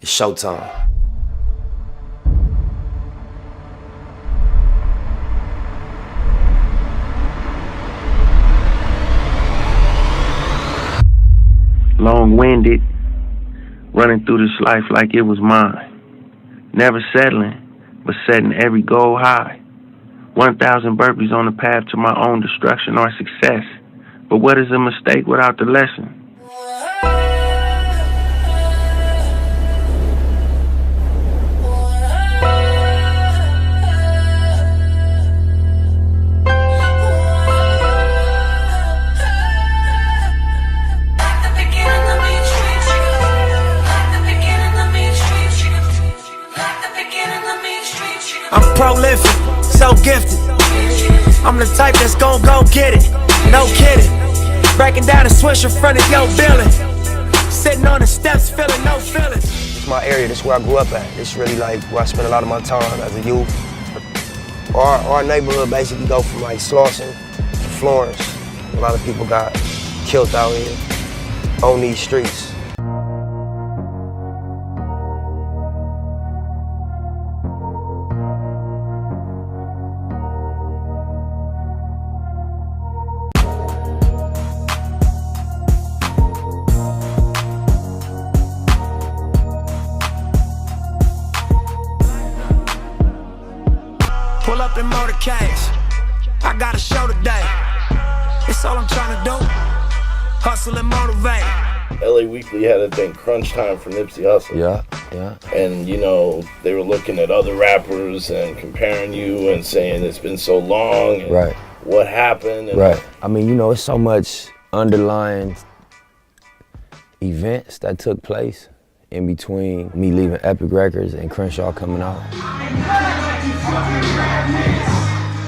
It's showtime. Long-winded, running through this life like it was mine. Never settling, but setting every goal high. 1,000 burpees on the path to my own destruction or success. But what is a mistake without the lesson? I'm prolific, so gifted. I'm the type that's gon' go get it, no kidding. Breaking down a switch in front of your building. Sitting on the steps, feeling no feelings. It's my area, this is where I grew up at. It's really like where I spent a lot of my time as a youth. Our neighborhood basically go from like Slauson to Florence. A lot of people got killed out here on these streets. Pull up in motorcades. I got a show today. It's all I'm trying to do. Hustle and motivate. LA Weekly had a thing, Crunch Time for Nipsey Hussle. Yeah. And, you know, they were looking at other rappers and comparing you and saying it's been so long. And Right. What happened? And Right. I mean, you know, it's so much underlying events that took place in between me leaving Epic Records and Crenshaw coming out.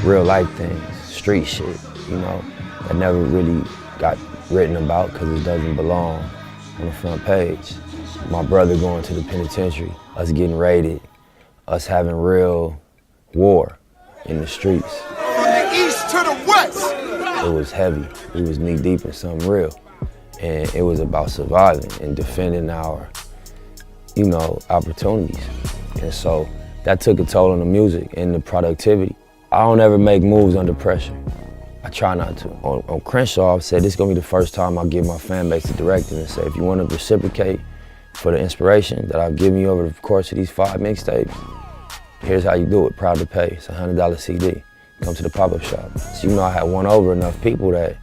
Real life things, street shit, you know, that never really got written about because it doesn't belong on the front page. My brother going to the penitentiary, us getting raided, us having real war in the streets. From the east to the west. It was heavy. We was knee deep in something real. And it was about surviving and defending our, you know, opportunities. And so that took a toll on the music and the productivity. I don't ever make moves under pressure. I try not to. On Crenshaw, I've said this is gonna be the first time I'll give my fan base a directive and say, if you wanna reciprocate for the inspiration that I've given you over the course of these 5 mixtapes, here's how you do it, proud to pay. It's a $100 CD. Come to the pop-up shop. So you know I had won over enough people that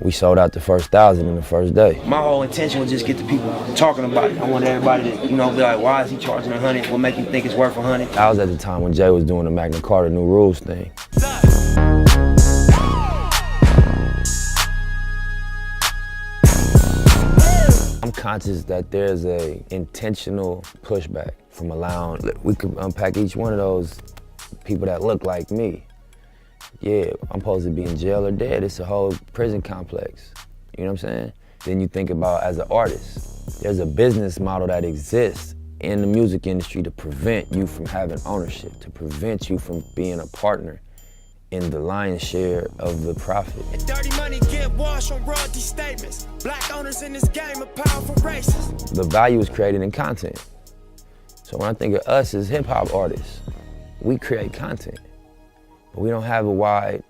we sold out the first 1,000 in the first day. My whole intention was just get the people talking about it. I want everybody to, you know, be like, why is he charging 100? What make you think it's worth 100? I was at the time when Jay was doing the Magna Carta New Rules thing. I'm conscious that there's a intentional pushback from allowing, we could unpack each one of those people that look like me. Yeah, I'm supposed to be in jail or dead. It's a whole prison complex. You know what I'm saying? Then you think about as an artist, there's a business model that exists in the music industry to prevent you from having ownership, to prevent you from being a partner in the lion's share of the profit. And dirty money get washed on royalty statements. Black owners in this game are powerful races. The value is created in content. So when I think of us as hip hop artists, we create content. But we don't have a wide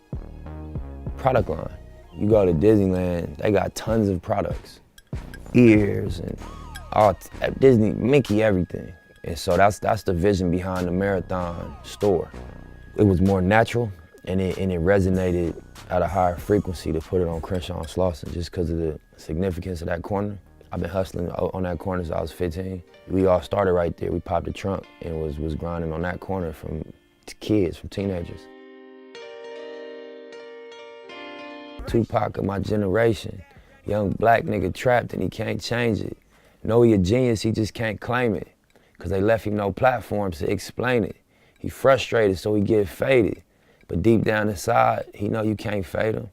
product line. You go to Disneyland, they got tons of products. Ears and all, Disney, Mickey, everything. And so that's the vision behind the Marathon store. It was more natural and it resonated at a higher frequency to put it on Crenshaw and Slauson just because of the significance of that corner. I've been hustling on that corner since I was 15. We all started right there. We popped the trunk and was grinding on that corner from kids, from teenagers. Tupac of my generation, young black nigga trapped and he can't change it. Know he a genius, he just can't claim it. Cause they left him no platforms to explain it. He frustrated so he get faded. But deep down inside, he know you can't fade him.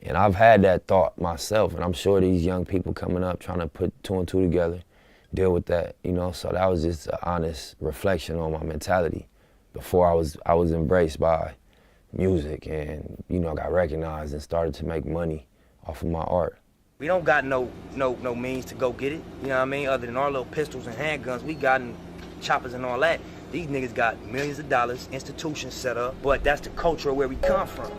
And I've had that thought myself, and I'm sure these young people coming up trying to put 2 and 2 together, deal with that, you know? So that was just an honest reflection on my mentality before I was embraced by music and, you know, got recognized and started to make money off of my art. We don't got no means to go get it, you know what I mean? Other than our little pistols and handguns, we got choppers and all that. These niggas got millions of dollars, institutions set up, but that's the culture of where we come from.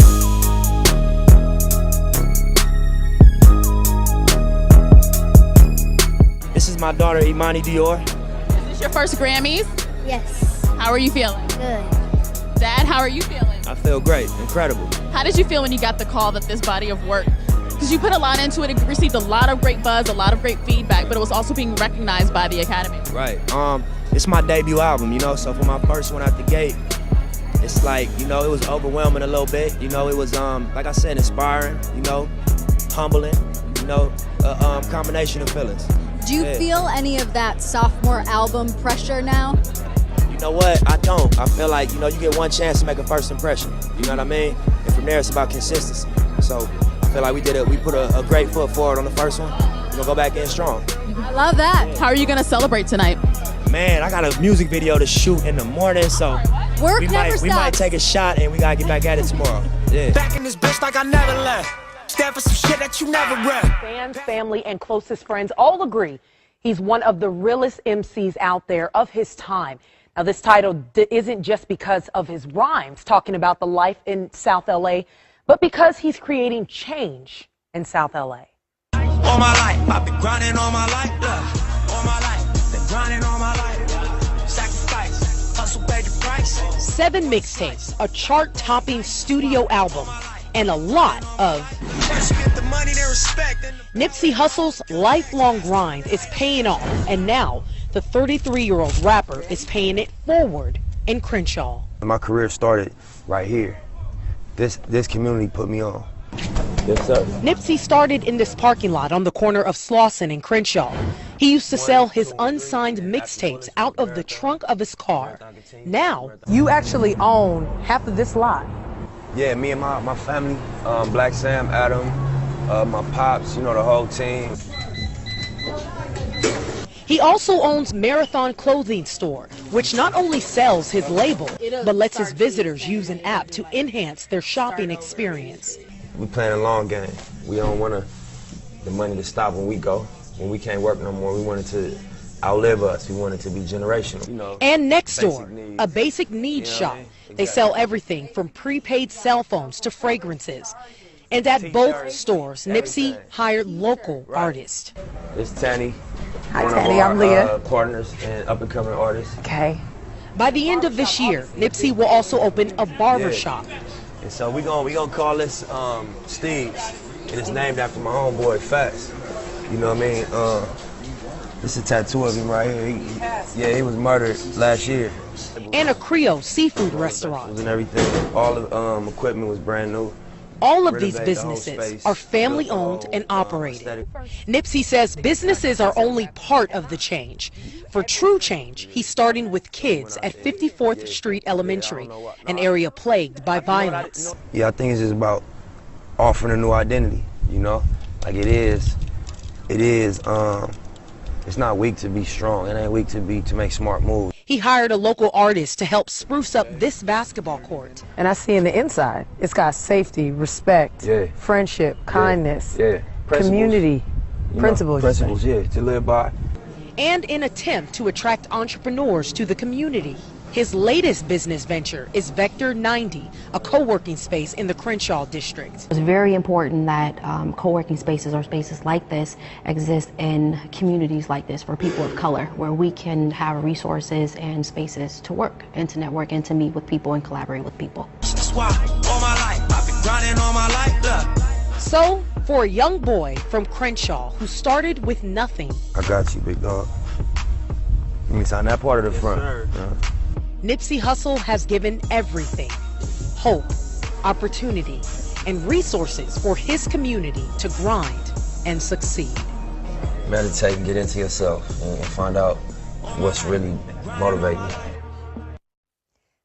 This is my daughter, Imani Dior. Is this your first Grammys? Yes. How are you feeling? Good. Dad, how are you feeling? I feel great, incredible. How did you feel when you got the call that this body of work, because you put a lot into it, it received a lot of great buzz, a lot of great feedback, but it was also being recognized by the Academy. Right. It's my debut album, you know, so for my first one out the gate, it's like, you know, it was overwhelming a little bit. You know, it was, like I said, inspiring, you know, humbling, you know, a combination of feelings. Do you feel any of that sophomore album pressure now? You know what? I don't. I feel like, you know, you get one chance to make a first impression. You know what I mean? And from there, it's about consistency. So I feel like we put a great foot forward on the first one. We're gonna go back in strong. I love that. How are you gonna celebrate tonight? Man, I got a music video to shoot in the morning, so we might take a shot and we gotta get back at it tomorrow. Yeah. Back in this bitch like I never left. Stand for some shit that you never read. Fans, family, and closest friends all agree he's one of the realest MCs out there of his time. Now, this title isn't just because of his rhymes talking about the life in South LA, but because he's creating change in South LA. All my life, I've been grinding all my life. All my life, been grinding all my life. Sacrifice, hustle, pay the price. 7 mixtapes, a chart-topping studio album, and a lot of Nipsey Hussle's lifelong grind is paying off, and now the 33-year-old rapper is paying it forward in Crenshaw. My career started right here. This community put me on. Yes, sir. Nipsey started in this parking lot on the corner of Slauson and Crenshaw. He used to sell his unsigned mixtapes out of the trunk of his car. Now, you actually own half of this lot. Yeah, me and my family, Black Sam, Adam, my pops, you know, the whole team. He also owns Marathon Clothing Store, which not only sells his label, but lets his visitors use an app to enhance their shopping experience. We playing a long game. We don't want the money to stop when we go. When we can't work no more, we want it to outlive us. We want it to be generational. You know, and next door, a basic needs shop. They sell everything from prepaid cell phones to fragrances. And at both stores, Nipsey hired local artists. It's Tanny. Hi, Tanny. I'm Leah. Partners and up-and-coming artists. Okay. By the end of this year, Nipsey will also open a barber shop. And so we gonna call this Steve's, and it's named after my homeboy Fats. You know what I mean? This is a tattoo of him right here. He was murdered last year. And a Creole seafood restaurant. And everything. All the equipment was brand new. All of these businesses are family-owned and operated. Nipsey says businesses are only part of the change. For true change, he's starting with kids at 54th Street Elementary, an area plagued by violence. Yeah, I think it's just about offering a new identity, you know? Like it's not weak to be strong. It ain't weak to make smart moves. He hired a local artist to help spruce up this basketball court. And I see in the inside, it's got safety, respect, friendship, kindness, community, principles, to live by. And in an attempt to attract entrepreneurs to the community, his latest business venture is Vector 90, a co-working space in the Crenshaw district. It's very important that co-working spaces or spaces like this exist in communities like this for people of color, where we can have resources and spaces to work and to network and to meet with people and collaborate with people. That's why all my life I've been grinding all my life. Look. So, for a young boy from Crenshaw who started with nothing, I got you, big dog. Let me sign that part of the front. Nipsey Hussle has given everything: hope, opportunity, and resources for his community to grind and succeed. Meditate and get into yourself and find out what's really motivating you.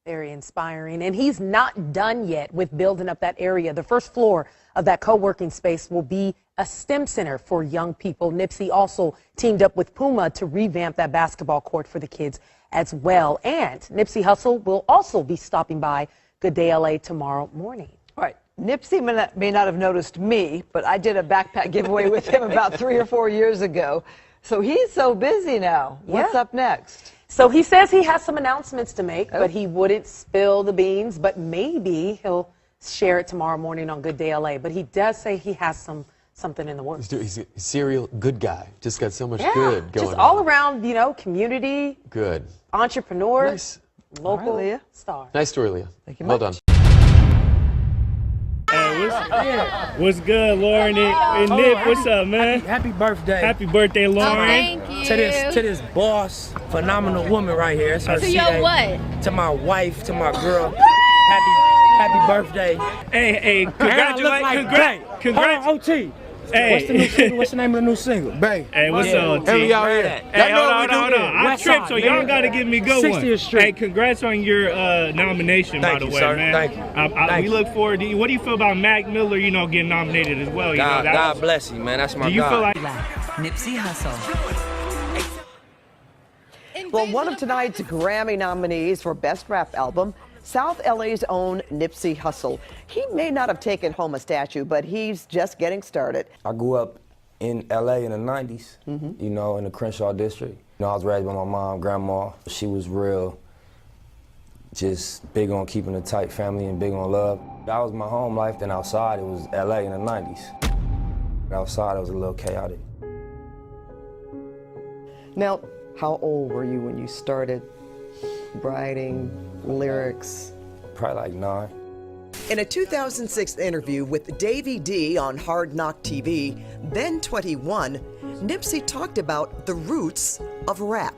Very inspiring. And he's not done yet with building up that area. The first floor of that co-working space will be a STEM center for young people. Nipsey also teamed up with Puma to revamp that basketball court for the kids as well. And Nipsey Hussle will also be stopping by Good Day LA tomorrow morning. Right. Nipsey may not have noticed me, but I did a backpack giveaway with him about 3 or 4 years ago. So he's so busy now. What's up next? So he says he has some announcements to make, but he wouldn't spill the beans. But maybe he'll share it tomorrow morning on Good Day LA. But he does say he has something in the works. He's a serial good guy. Just got so much good going just on. all around, you know, community, Good. entrepreneur, Nice. local Leah. star. Nice story, Leah. Thank you Well much. done. What's good, Lauren and Nip? What's up, man? Happy birthday. Happy birthday, Lauren. Thank you. To this boss, phenomenal woman right here. It's her To your CA. what? To my wife, to my girl. Happy birthday. Hey, congratulations. Congrats. Hold on, OT. Hey. What's the new single? What's the name of the new single? Babe. Hey, what's up, T? Hey, y'all hear that? Hey, hold on. I tripped, so y'all gotta give me a good one. 60th Street. Hey, congrats on your nomination, Thank by the you, way, sir. man. Thank you. We look forward to you. What do you feel about Mac Miller, getting nominated as well? God bless you, man. That's my Do you feel God. like Nipsey Hussle. Well, one of tonight's Grammy nominees for Best Rap Album, South LA's own Nipsey Hussle. He may not have taken home a statue, but he's just getting started. I grew up in LA in the 90s, you know, in the Crenshaw district. You know, I was raised by my mom, grandma. She was real, just big on keeping a tight family and big on love. That was my home life. Then outside, it was LA in the 90s. Outside, it was a little chaotic. Now, how old were you when you started writing lyrics? Probably like 9. In a 2006 interview with Davey D on Hard Knock TV, then 21, Nipsey talked about the roots of rap.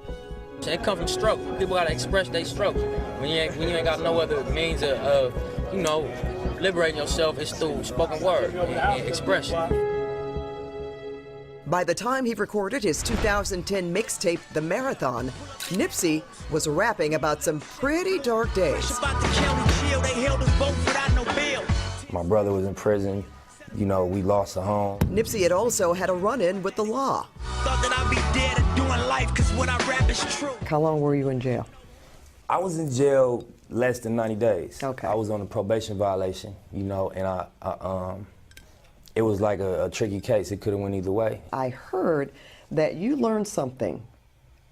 It comes from struggle. People gotta express their struggle. When you ain't got no other means of liberating yourself, it's through spoken word and expression. By the time he recorded his 2010 mixtape, The Marathon, Nipsey was rapping about some pretty dark days. My brother was in prison. You know, we lost a home. Nipsey had also had a run-in with the law. How long were you in jail? I was in jail less than 90 days. Okay. I was on a probation violation, you know, and it was like a tricky case. It could have went either way. I heard that you learned something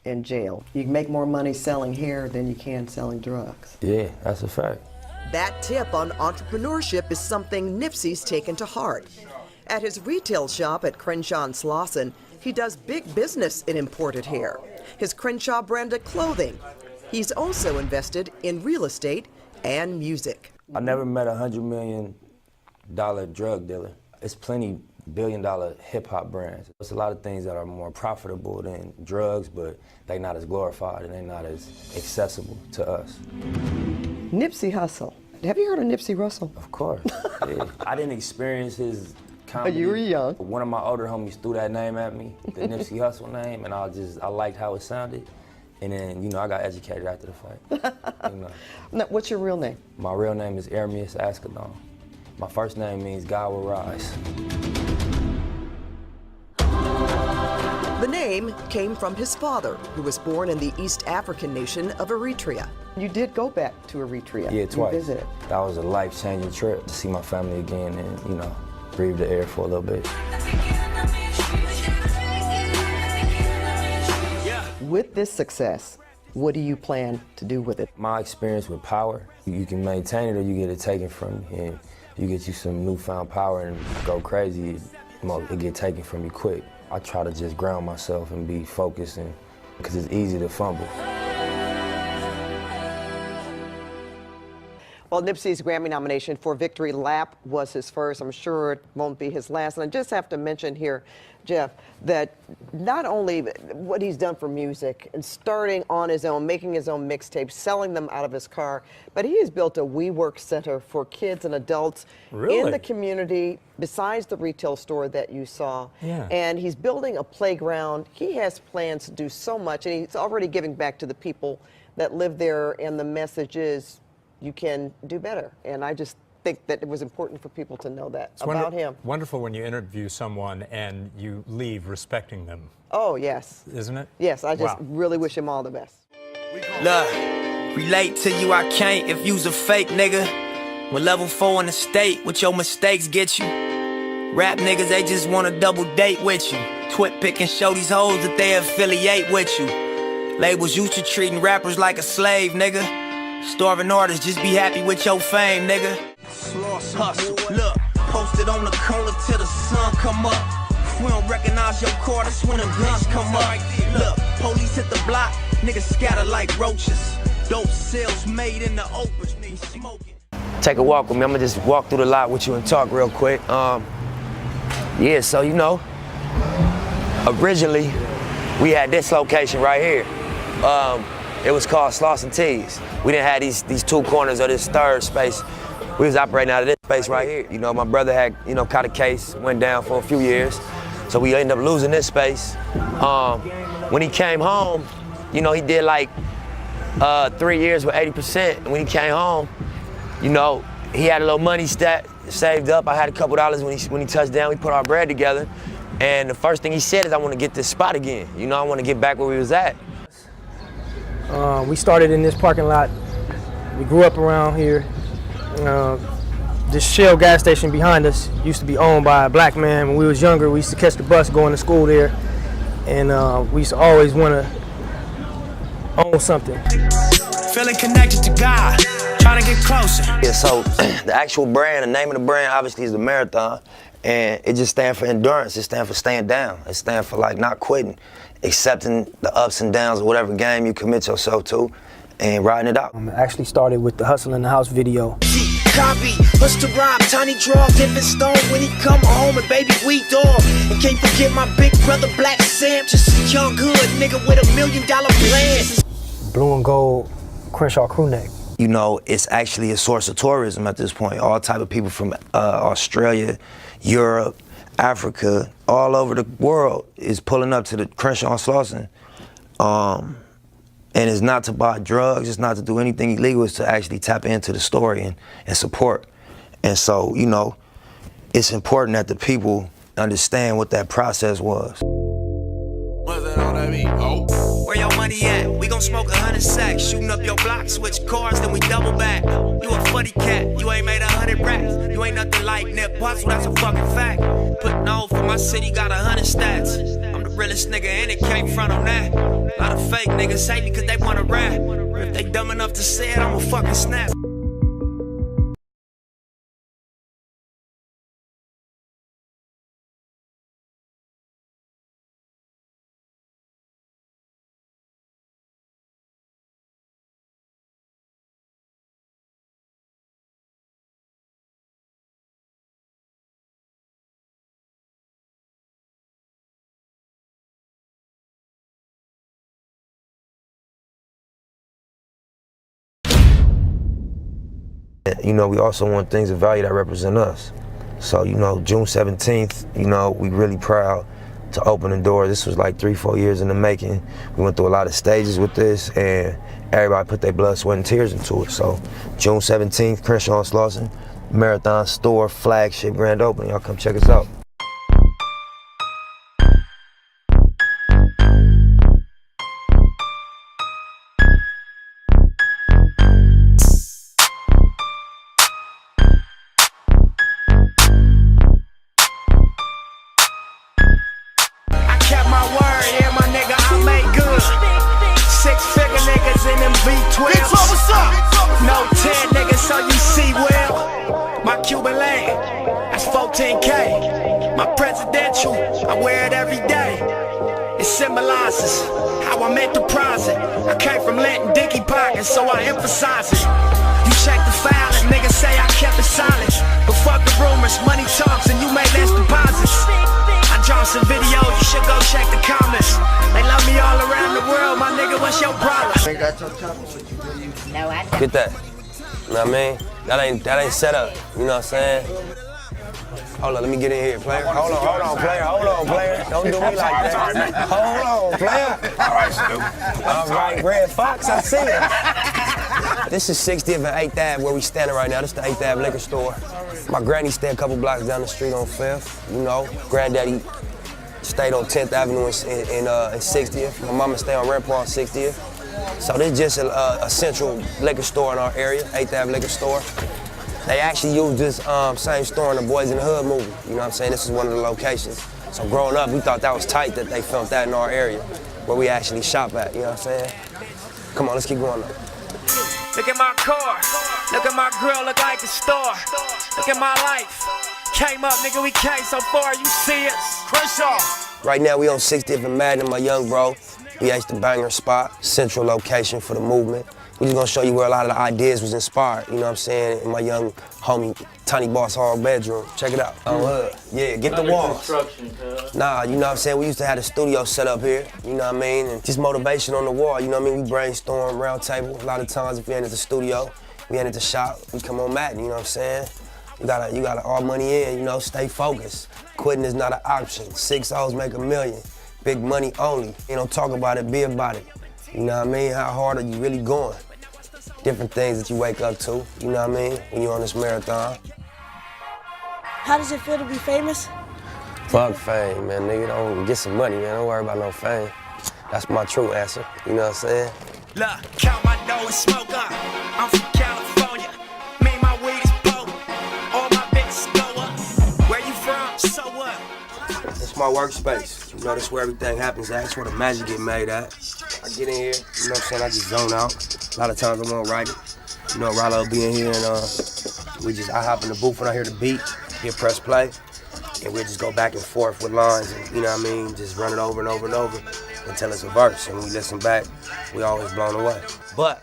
in jail. You can make more money selling hair than you can selling drugs. Yeah, that's a fact. That tip on entrepreneurship is something Nipsey's taken to heart. At his retail shop at Crenshaw and Slauson, he does big business in imported hair. His Crenshaw branded clothing. He's also invested in real estate and music. I never met a $100 million drug dealer. It's plenty billion-dollar hip-hop brands. There's a lot of things that are more profitable than drugs, but they're not as glorified and they're not as accessible to us. Nipsey Hussle. Have you heard of Nipsey Hussle? Of course. Yeah. I didn't experience his comedy. You were young. One of my older homies threw that name at me, the Nipsey Hussle name, and I liked how it sounded. And then, you know, I got educated after the fact. You know. Now, what's your real name? My real name is Ermias Ascadon. My first name means God will rise. The name came from his father, who was born in the East African nation of Eritrea. You did go back to Eritrea. Yeah, twice. You visited. That was a life-changing trip to see my family again and, you know, breathe the air for a little bit. With this success, what do you plan to do with it? My experience with power, you can maintain it or you get it taken from you. And you get you some newfound power and go crazy, it get taken from you quick. I try to just ground myself and be focused, because it's easy to fumble. Well, Nipsey's Grammy nomination for Victory Lap was his first. I'm sure it won't be his last. And I just have to mention here, Jeff, that not only what he's done for music and starting on his own, making his own mixtapes, selling them out of his car, but he has built a WeWork center for kids and adults in the community besides the retail store that you saw. Yeah. And he's building a playground. He has plans to do so much, and he's already giving back to the people that live there, and the message is you can do better. And I just think that it was important for people to know that about him. Wonderful when you interview someone and you leave respecting them. Oh, yes. Isn't it? Yes, I just really wish him all the best. Look, relate to you I can't if you's a fake nigga. With level 4 in the state, what your mistakes get you. Rap niggas, they just wanna double date with you. Twit pick and show these hoes that they affiliate with you. Labels used to treating rappers like a slave, nigga. Starving artists, just be happy with your fame, nigga. Sloss hustle, look, posted on the corner till the sun come up. If we don't recognize your car, that's when the guns come up. Look, police hit the block, niggas scatter like roaches. Dope sales made in the open, we smoking. Take a walk with me. I'm gonna just walk through the lot with you and talk real quick. Yeah, so you know, originally we had this location right here. It was called Sloss and Tees. We didn't have these two corners or this third space. We was operating out of this space right here. You know, my brother had, you know, caught a case, went down for a few years. So we ended up losing this space. When he came home, you know, he did like 3 years with 80%. And when he came home, you know, he had a little money saved up. I had a couple dollars when he touched down. We put our bread together. And the first thing he said is, I want to get this spot again. You know, I want to get back where we was at. We started in this parking lot. We grew up around here. This Shell gas station behind us used to be owned by a black man. When we was younger, we used to catch the bus going to school there. And we used to always want to own something. Feeling connected to God, trying to get closer. Yeah, so the actual brand, the name of the brand obviously is the Marathon. And it just stands for endurance. It stands for staying down. It stands for like not quitting, accepting the ups and downs of whatever game you commit yourself to and riding it out. I actually started with the Hustle in the House video. Copy, what's the rhyme? Tiny draw, different stone when he come home and baby we dog. And can't forget my big brother Black Sam, just a young hood nigga with $1 million plan. Blue and gold Crenshaw crew neck. You know, it's actually a source of tourism at this point. All type of people from Australia, Europe, Africa, all over the world is pulling up to the Crenshaw and Slauson. And it's not to buy drugs, it's not to do anything illegal, it's to actually tap into the story and support. And so, you know, it's important that the people understand what that process was. What's that on that mean? Oh. Where your money at? We gon' smoke 100 sacks, shooting up your block, switch cars, then we double back. You a funny cat, you ain't made 100 racks. You ain't nothing like Nip Hussle, that's a fucking fact. Putting on for my city, got 100 stats. I'm the realest nigga and it can't front on that. A lot of fake niggas hate me cause they wanna rap. If they dumb enough to say it, I'ma fucking snap. You know, we also want things of value that represent us. So, you know, June 17th, you know, we really proud to open the door. This was like 3-4 years in the making. We went through a lot of stages with this and everybody put their blood, sweat, and tears into it. So, June 17th, Crenshaw and Slauson, Marathon store, flagship grand opening. Y'all come check us out. No 10 niggas, so you see well. My Cuban lane, that's 14K. My presidential, I wear it every day. It symbolizes how I'm enterprising. I came from Linton Dicky pockets, so I emphasize it. You check the file and niggas say I kept it silent. But fuck the rumors, money talks and you make less deposits. I draw some videos, you should go check the comments. They love me all around the world, my nigga, what's your problem? No, I don't. Get that. You know what I mean? That ain't set up. You know what I'm saying? Hold on, let me get in here, player. Hold on, player. Hold on, player. Don't do me like that. Hold on, player. All right, Snoop. All right, Red Fox, I see it. This is 60th and 8th Ave where we standing right now. This is the 8th Ave liquor store. My granny stayed a couple blocks down the street on 5th. You know, granddaddy stayed on 10th Avenue in 60th. My mama stayed on Rampart on 60th. So this is just a central liquor store in our area, 8th Ave liquor store. They actually used this same store in the Boys in the Hood movie. You know what I'm saying? This is one of the locations. So growing up, we thought that was tight that they filmed that in our area where we actually shop at, you know what I'm saying? Come on, let's keep going though. Look at my car, look at my grill, look like a store. Look at my life, came up, nigga, we came so far, you see us, Crenshaw. Right now we on 60th and Madden, my young bro. We at the banger spot, central location for the movement. We just gonna show you where a lot of the ideas was inspired, you know what I'm saying, in my young homie, Tiny Boss Hall bedroom. Check it out. Yeah, get the walls. Nah, you know what I'm saying, we used to have the studio set up here, you know what I mean, and just motivation on the wall, you know what I mean, we brainstorm, round table. A lot of times if we ain't at the studio, we ain't at the shop, we come on Madden, you know what I'm saying? You gotta all money in, you know, stay focused. Quitting is not an option. 6 O's make $1 million. Big money only. You don't talk about it, be about it. You know what I mean? How hard are you really going? Different things that you wake up to, you know what I mean, when you're on this marathon. How does it feel to be famous? Fuck fame, man, nigga. Don't get some money, man. Don't worry about no fame. That's my true answer, you know what I'm saying? Look, count my dough and smoke up. I'm from California. Me and my weed is potent. All my bitches go up. Where you from? So what? It's my workspace. You know, that's where everything happens at. That's where the magic get made at. I get in here, you know what I'm saying, I just zone out. A lot of times I'm gonna write it. You know, Rollo will be in here and I hop in the booth when I hear the beat, hit press play, and we'll just go back and forth with lines and, you know what I mean, just run it over and over and over until it's a verse. And when we listen back, we always blown away. But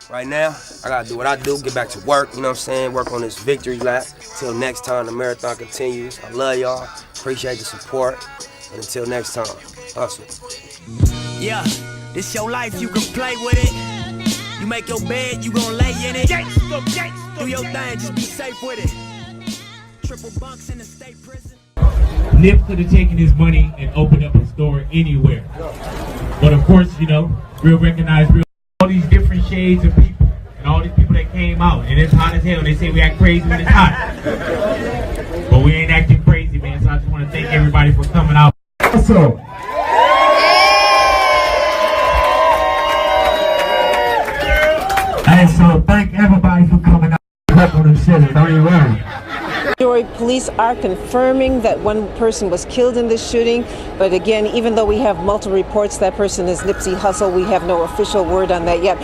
right now, I gotta do what I do, get back to work, you know what I'm saying, work on this victory lap. Till next time, the marathon continues. I love y'all, appreciate the support, and until next time, hustle. Yeah, this your life, you can play with it. You make your bed, you gon' lay in it. Do your thing, just be safe with it. Triple bunks in the state prison. Nip could have taken his money and opened up a store anywhere. But of course, you know, real recognized real. All these different shades of people and all these people that came out. And it's hot as hell. They say we act crazy when it's hot. But we ain't acting crazy, man. So I just want to thank everybody for coming out. Also, and so thank everybody for coming out. On them shit, don't you worry. Police are confirming that one person was killed in this shooting, but again, even though we have multiple reports that person is Nipsey Hussle, we have no official word on that yet.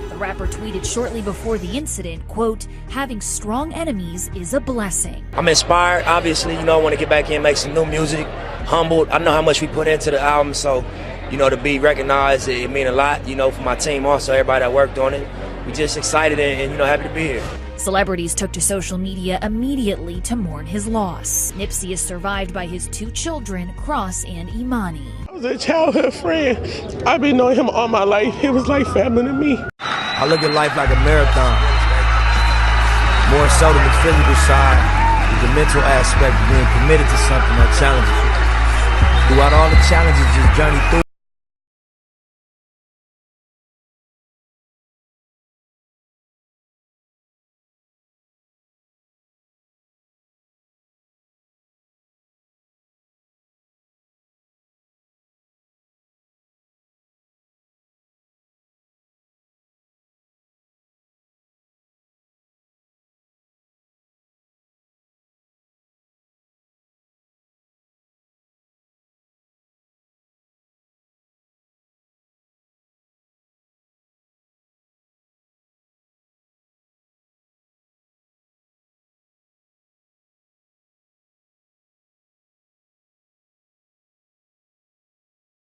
The rapper tweeted shortly before the incident, quote, "Having strong enemies is a blessing." I'm inspired, obviously, you know, I want to get back in and make some new music. Humbled, I know how much we put into the album, so, you know, to be recognized, it mean a lot, you know, for my team also, everybody that worked on it. We just excited and, you know, happy to be here. Celebrities took to social media immediately to mourn his loss. Nipsey is survived by his 2 children, Cross and Imani. I was a childhood friend. I've been knowing him all my life. He was like family to me. I look at life like a marathon. More so than the physical side, the mental aspect of being committed to something that challenges you. Throughout all the challenges, just journey through.